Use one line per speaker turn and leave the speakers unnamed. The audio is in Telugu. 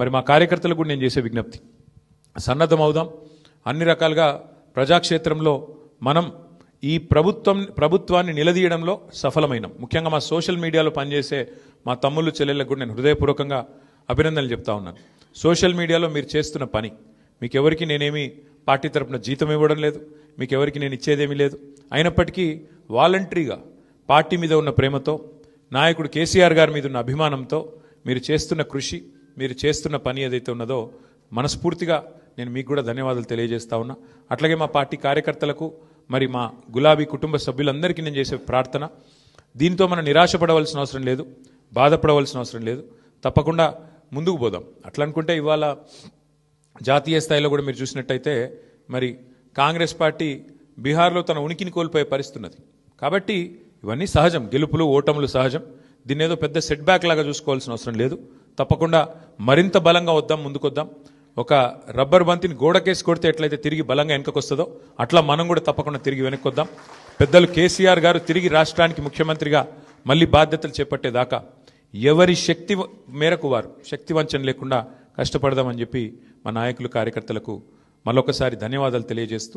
మరి మా కార్యకర్తలకు కూడా నేను చేసే విజ్ఞప్తి, సన్నద్ధం అవుదాం. అన్ని రకాలుగా ప్రజాక్షేత్రంలో మనం ఈ ప్రభుత్వాన్ని నిలదీయడంలో సఫలమైనాం. ముఖ్యంగా మా సోషల్ మీడియాలో పనిచేసే మా తమ్ముళ్ళు చెల్లెళ్ళకు కూడా నేను హృదయపూర్వకంగా అభినందనలు చెప్తా ఉన్నాను. సోషల్ మీడియాలో మీరు చేస్తున్న పని, మీకెవరికి నేనేమి పార్టీ తరపున జీతం ఇవ్వడం లేదు, మీకెవరికి నేను ఇచ్చేదేమీ లేదు. అయినప్పటికీ వాలంటరీగా పార్టీ మీద ఉన్న ప్రేమతో, నాయకుడు కేసీఆర్ గారి మీద ఉన్న అభిమానంతో మీరు చేస్తున్న కృషి, మీరు చేస్తున్న పని ఏదైతే ఉన్నదో మనస్ఫూర్తిగా నేను మీకు కూడా ధన్యవాదాలు తెలియజేస్తా ఉన్నా. అట్లాగే మా పార్టీ కార్యకర్తలకు, మరి మా గులాబీ కుటుంబ సభ్యులందరికీ నేను చేసే ప్రార్థన, దీంతో మనం నిరాశపడవలసిన అవసరం లేదు, బాధపడవలసిన అవసరం లేదు. తప్పకుండా ముందుకు పోదాం. అట్లా అనుకుంటే ఇవాళ జాతీయ స్థాయిలో కూడా మీరు చూసినట్టయితే మరి కాంగ్రెస్ పార్టీ బీహార్లో తన ఉనికిని కోల్పోయే పరిస్థితి ఉన్నది. కాబట్టి ఇవన్నీ సహజం, గెలుపులు ఓటములు సహజం. దీన్ని ఏదో పెద్ద సెట్ బ్యాక్ లాగా చూసుకోవాల్సిన అవసరం లేదు. తప్పకుండా మరింత బలంగా వద్దాం, ముందుకొద్దాం. ఒక రబ్బర్ బంతిని గోడకేసి కొడితే ఎట్లయితే తిరిగి బలంగా వెనకకొస్తుందో అట్లా మనం కూడా తప్పకుండా తిరిగి వెనక్కొద్దాం. పెద్దలు కేసీఆర్ గారు తిరిగి రాష్ట్రానికి ముఖ్యమంత్రిగా మళ్ళీ బాధ్యతలు చేపట్టేదాకా ఎవరి శక్తి మేరకు వారు శక్తి వంచన లేకుండా కష్టపడదామని చెప్పి మా నాయకులు కార్యకర్తలకు మరొకసారి ధన్యవాదాలు తెలియజేస్తూ